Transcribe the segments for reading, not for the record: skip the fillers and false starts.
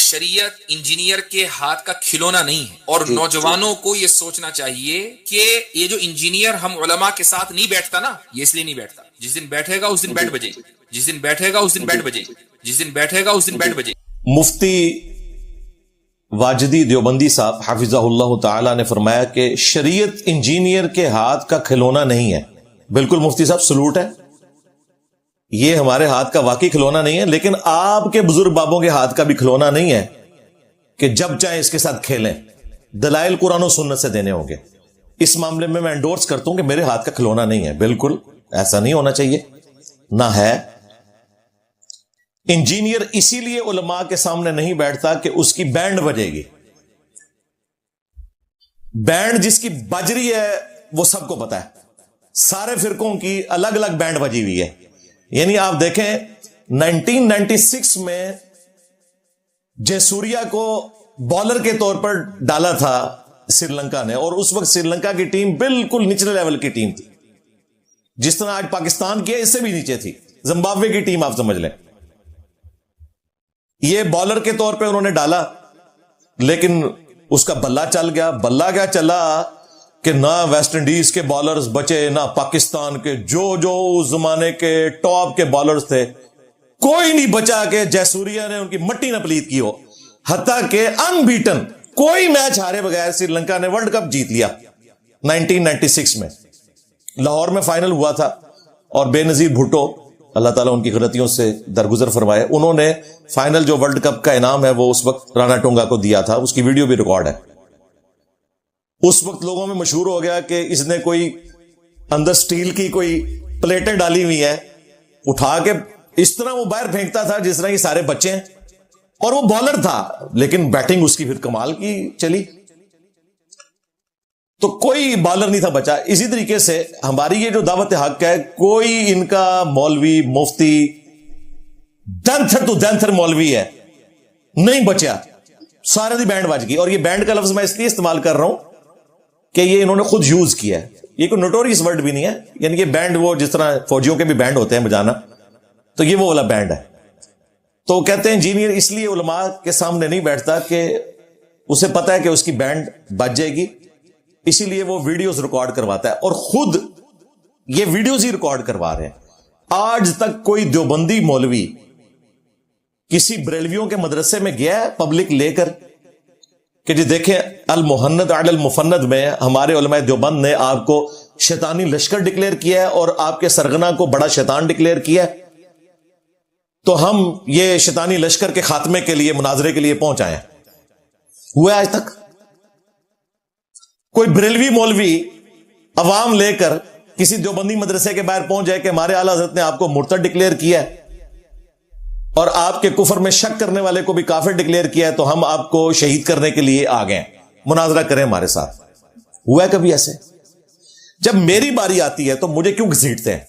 شریعت انجینئر کے ہاتھ کا کھلونا نہیں ہے، اور نوجوانوں کو یہ سوچنا چاہیے کہ یہ جو انجینئر ہم علماء کے ساتھ نہیں بیٹھتا نا، یہ اس لیے نہیں بیٹھتا، جس دن بیٹھے گا اس دن بیٹھ بجے گی، جس دن بیٹھے گا اس دن بیٹھ بجے گی، جس دن بیٹھے گا اس دن بیٹھ بجے گی۔ مفتی واجدی دیوبندی صاحب حفظہ اللہ تعالی نے فرمایا کہ شریعت انجینئر کے ہاتھ کا کھلونا نہیں ہے۔ بالکل مفتی صاحب، سلوٹ ہے، یہ ہمارے ہاتھ کا واقعی کھلونا نہیں ہے، لیکن آپ کے بزرگ بابوں کے ہاتھ کا بھی کھلونا نہیں ہے کہ جب چاہیں اس کے ساتھ کھیلیں۔ دلائل قرآن و سنت سے دینے ہوں گے۔ اس معاملے میں انڈورس کرتا ہوں کہ میرے ہاتھ کا کھلونا نہیں ہے، بالکل ایسا نہیں ہونا چاہیے، نہ ہے۔ انجینئر اسی لیے علماء کے سامنے نہیں بیٹھتا کہ اس کی بینڈ بجے گی۔ بینڈ جس کی بج رہی ہے وہ سب کو پتا ہے، سارے فرقوں کی الگ الگ بینڈ بجی ہوئی ہے۔ یعنی آپ دیکھیں 1996 میں جے سوریا کو بالر کے طور پر ڈالا تھا سری لنکا نے، اور اس وقت سری لنکا کی ٹیم بالکل نچلے لیول کی ٹیم تھی، جس طرح آج پاکستان کی ہے اس سے بھی نیچے تھی، زمبابوے کی ٹیم آپ سمجھ لیں۔ یہ بالر کے طور پہ انہوں نے ڈالا، لیکن اس کا بلہ چل گیا۔ بلہ کیا چلا کہ نہ ویسٹ انڈیز کے بالرز بچے، نہ پاکستان کے جو اس زمانے کے ٹاپ کے بالرز تھے، کوئی نہیں بچا کہ جے سوریا نے ان کی مٹی نہ پلیت کی ہو۔ حتیٰ کہ ان بیٹن کوئی میچ ہارے بغیر سری لنکا نے ورلڈ کپ جیت لیا 1996 میں۔ لاہور میں فائنل ہوا تھا، اور بے نظیر بھٹو، اللہ تعالیٰ ان کی غلطیوں سے درگزر فرمائے، انہوں نے فائنل جو ورلڈ کپ کا انعام ہے وہ اس وقت رانا ٹونگا کو دیا تھا، اس کی ویڈیو بھی ریکارڈ ہے۔ اس وقت لوگوں میں مشہور ہو گیا کہ اس نے کوئی اندر سٹیل کی کوئی پلیٹیں ڈالی ہوئی ہیں، اٹھا کے اس طرح وہ باہر پھینکتا تھا جس طرح یہ سارے بچے ہیں، اور وہ بالر تھا، لیکن بیٹنگ اس کی پھر کمال کی چلی، تو کوئی بالر نہیں تھا بچا۔ اسی طریقے سے ہماری یہ جو دعوت حق ہے، کوئی ان کا مولوی مفتی دنتھر تو دنتھر مولوی ہے نہیں بچا، سارے دی بینڈ بج گئی۔ اور یہ بینڈ کا لفظ میں اس لیے استعمال کر رہا ہوں کہ یہ انہوں نے خود یوز کیا ہے، یہ کوئی نوٹوریس ورڈ بھی نہیں ہے، یعنی یہ بینڈ وہ جس طرح فوجیوں کے بھی بینڈ ہوتے ہیں بجانا، تو یہ وہ والا بینڈ ہے۔ تو کہتے ہیں انجینئر اس لیے علماء کے سامنے نہیں بیٹھتا کہ اسے پتا ہے کہ اس کی بینڈ بج جائے گی، اسی لیے وہ ویڈیوز ریکارڈ کرواتا ہے، اور خود یہ ویڈیوز ہی ریکارڈ کروا رہے ہیں۔ آج تک کوئی دیوبندی مولوی کسی بریلویوں کے مدرسے میں گیا ہے پبلک لے کر کہ جی دیکھیں المحند علی المفند میں ہمارے علماء دیوبند نے آپ کو شیطانی لشکر ڈکلیئر کیا ہے، اور آپ کے سرغنہ کو بڑا شیطان ڈکلیئر کیا ہے، تو ہم یہ شیطانی لشکر کے خاتمے کے لیے مناظرے کے لیے پہنچ آئے ہیں؟ ہوا آج تک کوئی بریلوی مولوی عوام لے کر کسی دیوبندی مدرسے کے باہر پہنچ جائے کہ ہمارے اعلیٰ حضرت نے آپ کو مرتد ڈکلیئر کیا ہے، اور آپ کے کفر میں شک کرنے والے کو بھی کافر ڈکلیئر کیا ہے، تو ہم آپ کو شہید کرنے کے لیے آ گئے، مناظرہ کریں ہمارے ساتھ؟ ہوا ہے کبھی ایسے؟ جب میری باری آتی ہے تو مجھے کیوں گھسیٹتے ہیں؟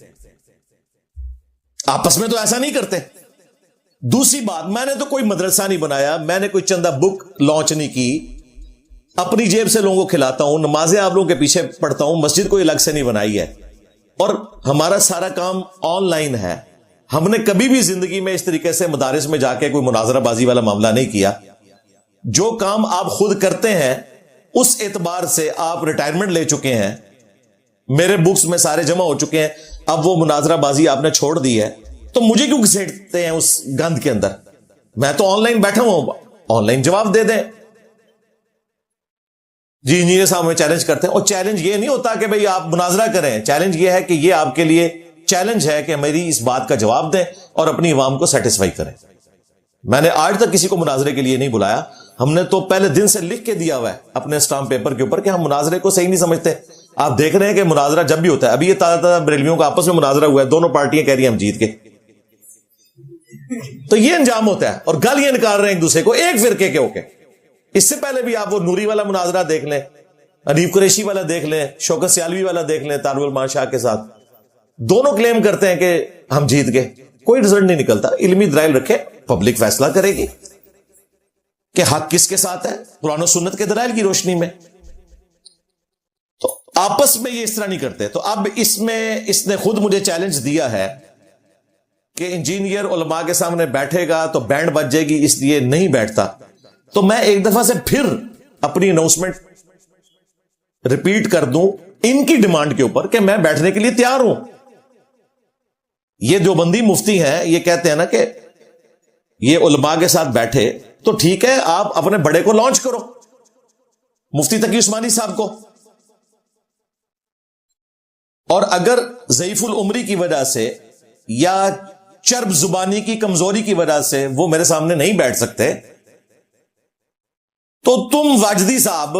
آپس میں تو ایسا نہیں کرتے۔ دوسری بات، میں نے تو کوئی مدرسہ نہیں بنایا، میں نے کوئی چندہ بک لانچ نہیں کی، اپنی جیب سے لوگوں کو کھلاتا ہوں، نمازیں آپ لوگوں کے پیچھے پڑھتا ہوں، مسجد کوئی الگ سے نہیں بنائی ہے، اور ہمارا سارا کام آن لائن ہے۔ ہم نے کبھی بھی زندگی میں اس طریقے سے مدارس میں جا کے کوئی مناظرہ بازی والا معاملہ نہیں کیا۔ جو کام آپ خود کرتے ہیں اس اعتبار سے آپ ریٹائرمنٹ لے چکے ہیں، میرے بکس میں سارے جمع ہو چکے ہیں، اب وہ مناظرہ بازی آپ نے چھوڑ دی ہے، تو مجھے کیوں گھسیٹتے ہیں اس گند کے اندر؟ میں تو آن لائن بیٹھا ہوں، آن لائن جواب دے دیں۔ جی انجینئر صاحب ہمیں چیلنج کرتے ہیں، اور چیلنج یہ نہیں ہوتا کہ بھئی آپ مناظرہ کریں، چیلنج یہ ہے کہ یہ آپ کے لیے چیلنج ہے کہ میری اس بات کا جواب دیں اور اپنی عوام کو سیٹسفائی کریں۔ میں نے آج تک کسی کو مناظرے کے لیے نہیں بلایا، ہم نے تو پہلے دن سے لکھ کے دیا ہوا ہے اپنے اسٹامپ پیپر کے اوپر کہ ہم مناظرے کو صحیح نہیں سمجھتے۔ آپ دیکھ رہے ہیں کہ مناظرہ جب بھی ہوتا ہے، ابھی یہ تازہ تازہ بریلویوں کا آپس میں مناظرہ ہوا ہے، دونوں پارٹیاں کہہ رہی ہیں ہم جیت گئے، تو یہ انجام ہوتا ہے، اور گالیاں نکال رہے ہیں ایک دوسرے کو ایک فرقے کے ہو کے۔ اس سے پہلے بھی آپ وہ نوری والا مناظرہ دیکھ لیں، انیف قریشی والا دیکھ لیں، شوکت سیالوی والا دیکھ لیں طارق الرحمان شاہ کے ساتھ، دونوں کلیم کرتے ہیں کہ ہم جیت گئے، کوئی رزلٹ نہیں نکلتا۔ علمی دلائل رکھے، پبلک فیصلہ کرے گی کہ حق کس کے ساتھ ہے، قرآن و سنت کے دلائل کی روشنی میں۔ تو آپس میں یہ اس طرح نہیں کرتے۔ تو اب اس میں اس نے خود مجھے چیلنج دیا ہے کہ انجینئر علماء کے سامنے بیٹھے گا تو بینڈ بج جائے گی، اس لیے نہیں بیٹھتا۔ تو میں ایک دفعہ سے پھر اپنی اناؤنسمنٹ ریپیٹ کر دوں ان کی ڈیمانڈ کے اوپر کہ میں بیٹھنے کے لیے تیار ہوں. یہ دیوبندی مفتی ہیں, یہ کہتے ہیں نا کہ یہ علماء کے ساتھ بیٹھے, تو ٹھیک ہے آپ اپنے بڑے کو لانچ کرو, مفتی تقی عثمانی صاحب کو. اور اگر ضعیف العمری کی وجہ سے یا چرب زبانی کی کمزوری کی وجہ سے وہ میرے سامنے نہیں بیٹھ سکتے, تو تم واجدی صاحب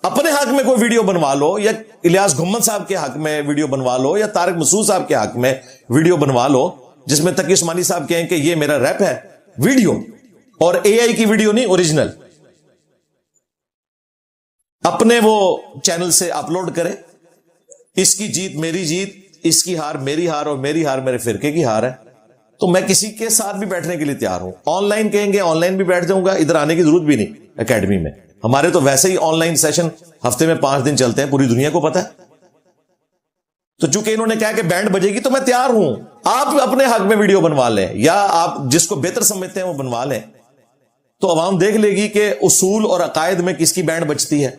اپنے حق میں کوئی ویڈیو بنوا لو, یا الیاس گھمن صاحب کے حق میں ویڈیو بنوا لو, یا طارق مسعود صاحب کے حق میں ویڈیو بنوا لو, جس میں تقی عثمانی صاحب کہیں کہ یہ میرا ریپ ہے ویڈیو, اور اے آئی کی ویڈیو نہیں, اوریجنل اپنے وہ چینل سے اپلوڈ کرے. اس کی جیت میری جیت, اس کی ہار میری ہار, اور میری ہار میرے فرقے کی ہار ہے. تو میں کسی کے ساتھ بھی بیٹھنے کے لیے تیار ہوں. آن لائن کہیں گے آن لائن بھی بیٹھ جاؤں گا, ادھر آنے کی ضرورت بھی نہیں. اکیڈمی میں ہمارے تو ویسے ہی آن لائن سیشن ہفتے میں 5 دن چلتے ہیں, پوری دنیا کو پتا ہے. تو چونکہ انہوں نے کہا کہ بینڈ بجے گی تو میں تیار ہوں, آپ اپنے حق میں ویڈیو بنوا لیں, یا آپ جس کو بہتر سمجھتے ہیں وہ بنوا لیں, تو عوام دیکھ لے گی کہ اصول اور عقائد میں کس کی بینڈ بجتی ہے.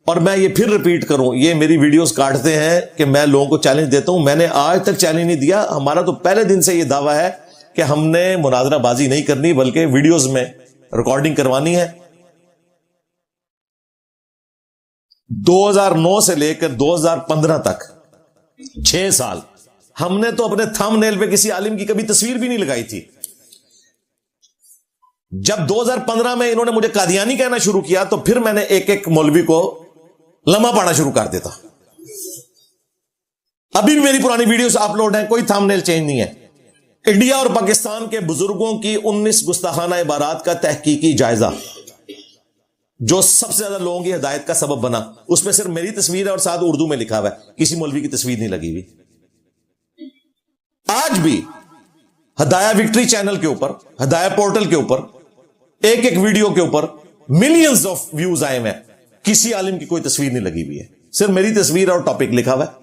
اور میں یہ پھر ریپیٹ کروں, یہ میری ویڈیوز کاٹتے ہیں کہ میں لوگوں کو چیلنج دیتا ہوں, میں نے آج تک چیلنج نہیں دیا. ہمارا تو پہلے دن سے یہ دعویٰ ہے کہ ہم نے مناظرہ بازی نہیں کرنی, بلکہ ویڈیوز میں ریکارڈنگ کروانی ہے. 2009 سے لے کر 2015 تک 6 سال ہم نے تو اپنے تھم نیل پہ کسی عالم کی کبھی تصویر بھی نہیں لگائی تھی. جب 2015 میں انہوں نے مجھے قادیانی کہنا شروع کیا, تو پھر میں نے ایک ایک مولوی کو لمحہ پانا شروع کر دیتا. ابھی بھی میری پرانی ویڈیوز اپلوڈ ہیں, کوئی تھم نیل چینج نہیں ہے. انڈیا اور پاکستان کے بزرگوں کی 19 گستاخانہ عبارات کا تحقیقی جائزہ, جو سب سے زیادہ لوگوں کی ہدایت کا سبب بنا, اس میں صرف میری تصویر ہے اور ساتھ اردو میں لکھا ہوا ہے, کسی مولوی کی تصویر نہیں لگی ہوئی. آج بھی ہدایہ وکٹری چینل کے اوپر, ہدایہ پورٹل کے اوپر ایک ایک ویڈیو کے اوپر ملینز آف ویوز آئے ہیں, کسی عالم کی کوئی تصویر نہیں لگی ہوئی ہے, صرف میری تصویر اور ٹاپک لکھا ہوا ہے.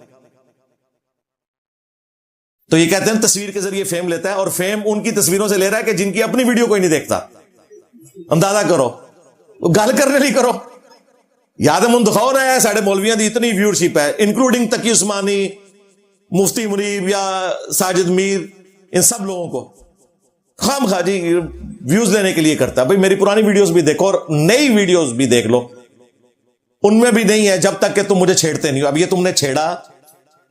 تو یہ کہتے ہیں تصویر کے ذریعے فیم لیتا ہے, اور فیم ان کی تصویروں سے لے رہا ہے کہ جن کی اپنی ویڈیو کوئی نہیں دیکھتا. اندازہ کرو, گل کرنے نہیں کرو, یاد منتخب رہا ہے ساڑھے مولویاں دی اتنی ویورشپ ہے, انکلوڈنگ تقی عثمانی, مفتی منیب یا ساجد میر, ان سب لوگوں کو خام خواجی ویوز لینے کے لیے کرتا ہے. بھئی میری پرانی ویڈیوز بھی دیکھو, اور نئی ویڈیوز بھی دیکھ لو, ان میں بھی نہیں ہے جب تک کہ تم مجھے چھیڑتے نہیں ہو. اب یہ تم نے چھیڑا,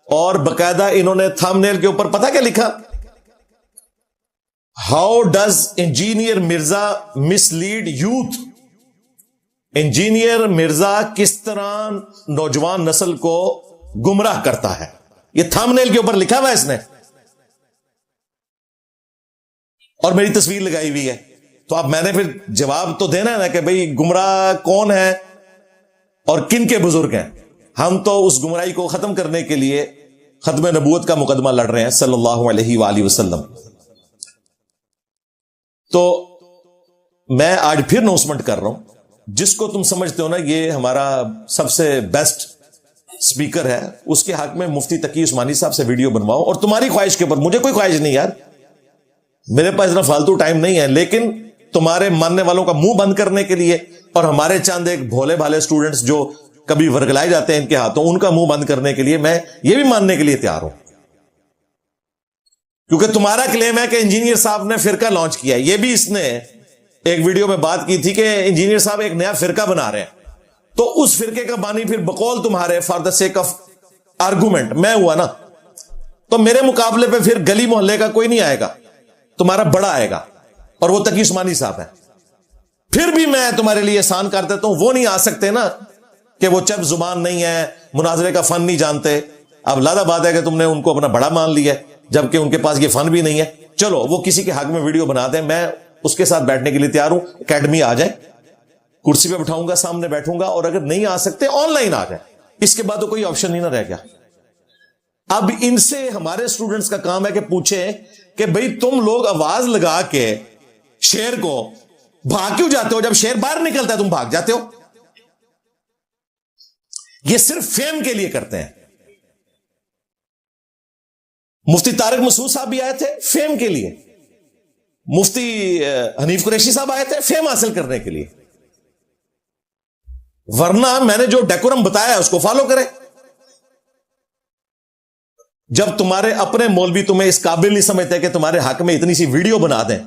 اور باقاعدہ انہوں نے تھم نیل کے اوپر پتہ کیا لکھا, how does engineer Mirza miss lead youth. Engineer Mirza کس طرح نوجوان نسل کو گمراہ کرتا ہے, یہ تھم نیل کے اوپر لکھا ہوا ہے اس نے, اور میری تصویر لگائی ہوئی ہے. تو اب میں نے پھر جواب تو دینا ہے نا کہ بھئی گمراہ کون ہے اور کن کے بزرگ ہیں. ہم تو اس گمراہی کو ختم کرنے کے لیے ختم نبوت کا مقدمہ لڑ رہے ہیں صلی اللہ علیہ وآلہ وسلم. تو میں آج پھر اناؤنسمنٹ کر رہا ہوں, جس کو تم سمجھتے ہو نا یہ ہمارا سب سے بیسٹ سپیکر ہے, اس کے حق میں مفتی تقی عثمانی صاحب سے ویڈیو بنواؤ. اور تمہاری خواہش کے اوپر, مجھے کوئی خواہش نہیں یار, میرے پاس اتنا فالتو ٹائم نہیں ہے, لیکن تمہارے ماننے والوں کا منہ بند کرنے کے لیے, اور ہمارے چند ایک بھولے بھالے اسٹوڈنٹس جو کبھی ورگلائے جاتے ہیں ان کے ہاتھوں, ان کا منہ بند کرنے کے لیے میں یہ بھی ماننے کے لیے تیار ہوں. کیونکہ تمہارا کلیم ہے کہ انجینئر صاحب نے فرقہ لانچ کیا ہے, یہ بھی اس نے ایک ویڈیو میں بات کی تھی کہ انجینئر صاحب ایک نیا فرقہ بنا رہے ہیں. تو اس فرقے کا بانی پھر بقول تمہارے for the sake of argument میں ہوا نا, تو میرے مقابلے پہ پھر گلی محلے کا کوئی نہیں آئے گا, تمہارا بڑا آئے گا, اور وہ تقی عثمانی صاحب ہے. پھر بھی میں تمہارے لیے احسان کر دیتا ہوں, وہ نہیں آ سکتے نا کہ وہ چپ زبان نہیں ہے, مناظرے کا فن نہیں جانتے. اب لادہ بات ہے کہ تم نے ان کو اپنا بڑا مان لیا, جبکہ ان کے پاس یہ فن بھی نہیں ہے. چلو وہ کسی کے حق میں ویڈیو بنا دیں, میں اس کے ساتھ بیٹھنے کے لیے تیار ہوں. اکیڈمی آ جائیں, کرسی پہ بٹھاؤں گا, سامنے بیٹھوں گا, اور اگر نہیں آ سکتے آن لائن آ جائیں. اس کے بعد تو کوئی آپشن نہیں نہ رہ گیا. اب ان سے ہمارے اسٹوڈنٹس کا کام ہے کہ پوچھیں کہ بھئی تم لوگ آواز لگا کے شیر کو بھاگ کیوں جاتے ہو, جب شیر باہر نکلتا ہے تم بھاگ جاتے ہو. یہ صرف فیم کے لیے کرتے ہیں. مفتی طارق مسعود صاحب بھی آئے تھے فیم کے لیے, مفتی حنیف قریشی صاحب آئے تھے فیم حاصل کرنے کے لیے. ورنہ میں نے جو ڈیکورم بتایا ہے اس کو فالو کرے. جب تمہارے اپنے مولوی تمہیں اس قابل نہیں سمجھتے کہ تمہارے حق میں اتنی سی ویڈیو بنا دیں,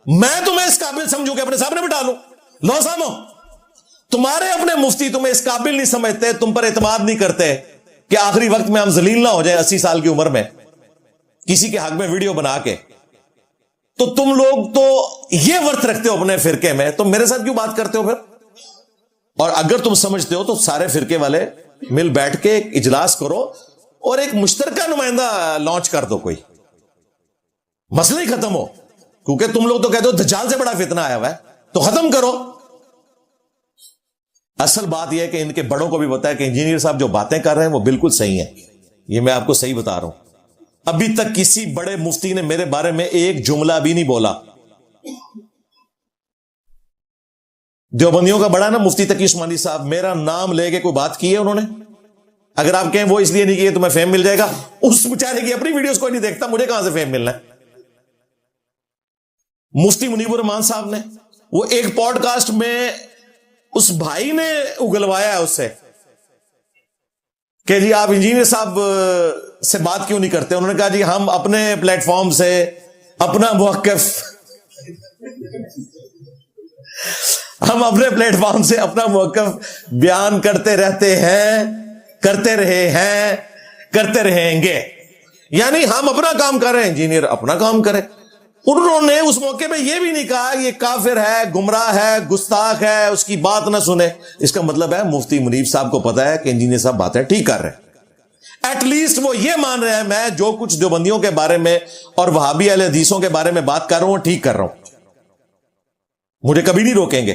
میں تمہیں اس قابل سمجھوں کہ اپنے سامنے بٹھا لوں. لو سامو, تمہارے اپنے مفتی تمہیں اس قابل نہیں سمجھتے, تم پر اعتماد نہیں کرتے کہ آخری وقت میں ہم ذلیل نہ ہو جائیں 80 سال کی عمر میں کسی کے حق میں ویڈیو بنا کے. تو تم لوگ تو یہ ورت رکھتے ہو اپنے فرقے میں, تم میرے ساتھ کیوں بات کرتے ہو پھر؟ اور اگر تم سمجھتے ہو تو سارے فرقے والے مل بیٹھ کے ایک اجلاس کرو اور ایک مشترکہ نمائندہ لانچ کر دو, کوئی مسئلہ ہی ختم ہو. کیونکہ تم لوگ تو کہتے ہو دجال سے بڑا فتنہ آیا ہوا ہے, تو ختم کرو. اصل بات یہ ہے کہ ان کے بڑوں کو بھی پتا ہے کہ انجینئر صاحب جو باتیں کر رہے ہیں وہ بالکل صحیح ہیں. یہ میں آپ کو صحیح بتا رہا ہوں. ابھی تک کسی بڑے مفتی نے میرے بارے میں ایک جملہ بھی نہیں بولا. دیوبندیوں کا بڑا نا مفتی تقی عثمانی صاحب, میرا نام لے کے کوئی بات کی ہے انہوں نے؟ اگر آپ کہیں وہ اس لیے نہیں کیے تمہیں فیم مل جائے گا, اس بیچارے کی اپنی ویڈیوز کوئی نہیں دیکھتا, مجھے کہاں سے فیم ملنا ہے؟ مفتی منیب الرحمان صاحب نے وہ ایک پوڈ کاسٹ میں اس بھائی نے اگلوایا ہے اس سے کہ جی آپ انجینئر صاحب سے بات کیوں نہیں کرتے. انہوں نے کہا جی ہم اپنے پلیٹ فارم سے اپنا موقف ہم اپنے پلیٹ فارم سے اپنا موقف بیان کرتے رہتے ہیں, کرتے رہے ہیں, کرتے رہیں گے. یعنی ہم اپنا کام کر رہے ہیں, انجینئر اپنا کام کرے. انہوں نے اس موقع پہ یہ بھی نہیں کہا یہ کافر ہے, گمراہ ہے, گستاخ ہے, اس کی بات نہ سنے. اس کا مطلب ہے مفتی منیب صاحب کو پتا ہے کہ انجینئر صاحب باتیں ٹھیک کر رہے ہیں. ایٹ لیسٹ وہ یہ مان رہے ہیں میں جو کچھ دیوبندیوں کے بارے میں اور وہابی اہل حدیثوں کے بارے میں بات کر رہا ہوں ٹھیک کر رہا ہوں, مجھے کبھی نہیں روکیں گے.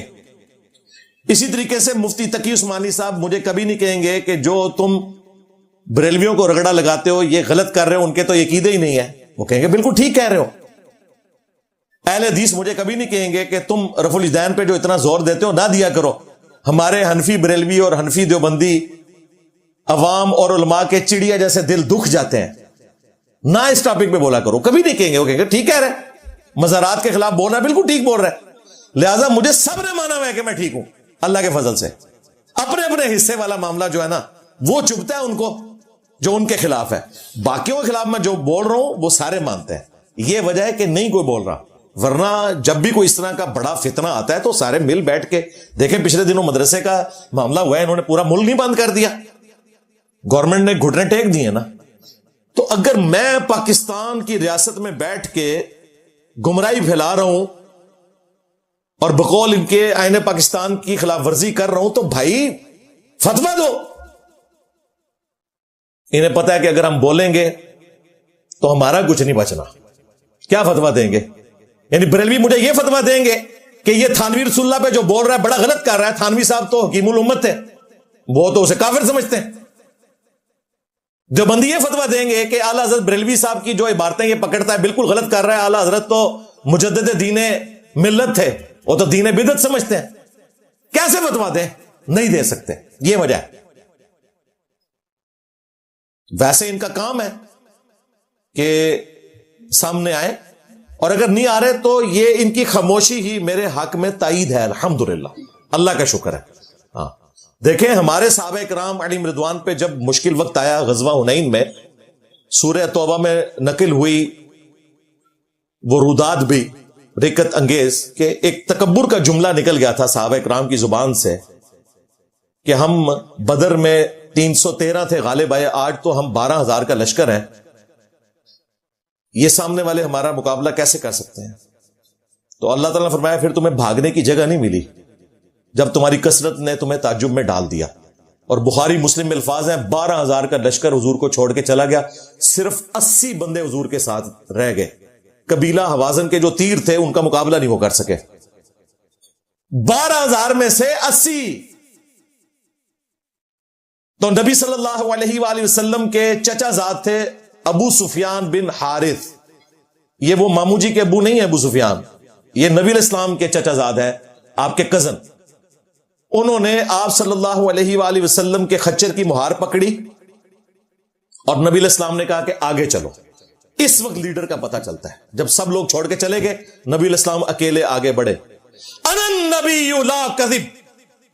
اسی طریقے سے مفتی تقی عثمانی صاحب مجھے کبھی نہیں کہیں گے کہ جو تم بریلویوں کو رگڑا لگاتے ہو یہ غلط کر رہے ہو, ان کے تو یہ عقیدے ہی نہیں ہے. وہ کہیں گے بالکل ٹھیک کہہ رہے ہو. اہل حدیث مجھے کبھی نہیں کہیں گے کہ تم رفع الاجدین پہ جو اتنا زور دیتے ہو نہ دیا کرو. ہمارے حنفی بریلوی اور حنفی دیوبندی عوام اور علماء کے چڑیا جیسے دل دکھ جاتے ہیں, نہ اس ٹاپک پہ بولا کرو. کبھی نہیں کہیں گے. وہ کہیں گے ٹھیک کہہ رہے, مزارات کے خلاف بول رہا ہے, بالکل ٹھیک بول رہا ہے. لہذا مجھے سب نے مانا ہوا ہے کہ میں ٹھیک ہوں اللہ کے فضل سے. اپنے اپنے حصے والا معاملہ جو ہے نا وہ چبھتا ہے ان کو جو ان کے خلاف ہے. باقیوں کے خلاف میں جو بول رہا ہوں وہ سارے مانتے ہیں. یہ وجہ ہے کہ نہیں کوئی بول رہا. ورنہ جب بھی کوئی اس طرح کا بڑا فتنہ آتا ہے تو سارے مل بیٹھ کے دیکھیں. پچھلے دنوں مدرسے کا معاملہ ہوا ہے, انہوں نے پورا ملک نہیں بند کر دیا, گورنمنٹ نے گھٹنے ٹیک دیے نا. تو اگر میں پاکستان کی ریاست میں بیٹھ کے گمراہی پھیلا رہا ہوں اور بقول ان کے آئین پاکستان کی خلاف ورزی کر رہا ہوں تو بھائی فتویٰ دو. انہیں پتا ہے کہ اگر ہم بولیں گے تو ہمارا کچھ نہیں بچنا. کیا فتویٰ دیں گے؟ یعنی بریلوی مجھے یہ فتویٰ دیں گے کہ یہ تھانوی رسول اللہ پہ جو بول رہا ہے بڑا غلط کر رہا ہے. تھانوی صاحب تو حکیم الامت تھے, وہ تو اسے کافر سمجھتے ہیں. دیوبندی یہ فتویٰ دیں گے کہ اعلیٰ حضرت بریلوی صاحب کی جو عبارتیں یہ پکڑتا ہے بالکل غلط کر رہا ہے. اعلیٰ حضرت تو مجدد دین ملت تھے, وہ تو دین بدعت سمجھتے ہیں. کیسے فتویٰ دیں؟ نہیں دے سکتے. یہ وجہ ہے. ویسے ان کا کام ہے کہ سامنے آئے, اور اگر نہیں آ رہے تو یہ ان کی خاموشی ہی میرے حق میں تائید ہے. الحمدللہ, اللہ کا شکر ہے. ہاں دیکھیں ہمارے صحابہ کرام علیہم رضوان پہ جب مشکل وقت آیا غزوہ حنین میں, سورہ توبہ میں نقل ہوئی وہ روداد بھی رکت انگیز کہ ایک تکبر کا جملہ نکل گیا تھا صحابہ کرام کی زبان سے کہ ہم بدر میں 313 تھے غالب آئے, آج تو ہم 12,000 کا لشکر ہیں, یہ سامنے والے ہمارا مقابلہ کیسے کر سکتے ہیں؟ تو اللہ تعالیٰ نے فرمایا پھر تمہیں بھاگنے کی جگہ نہیں ملی جب تمہاری کثرت نے تمہیں تعجب میں ڈال دیا. اور بخاری مسلم میں الفاظ ہیں 12,000 کا لشکر حضور کو چھوڑ کے چلا گیا, صرف 80 بندے حضور کے ساتھ رہ گئے. قبیلہ حوازن کے جو تیر تھے ان کا مقابلہ نہیں وہ کر سکے. 12,000 میں سے 80. تو نبی صلی اللہ علیہ وآلہ وسلم کے چچا زاد تھے ابو سفیان بن حارث. یہ وہ مامو جی کے ابو نہیں ہے ابو سفیان, یہ نبی علیہ السلام کے چچا زاد ہے, آپ کے کزن. انہوں نے آپ صلی اللہ علیہ وآلہ وسلم کے خچر کی مہار پکڑی اور نبی علیہ السلام نے کہا کہ آگے چلو. اس وقت لیڈر کا پتہ چلتا ہے جب سب لوگ چھوڑ کے چلے گئے, نبی علیہ السلام اکیلے آگے بڑھے. انا النبی لا کذب,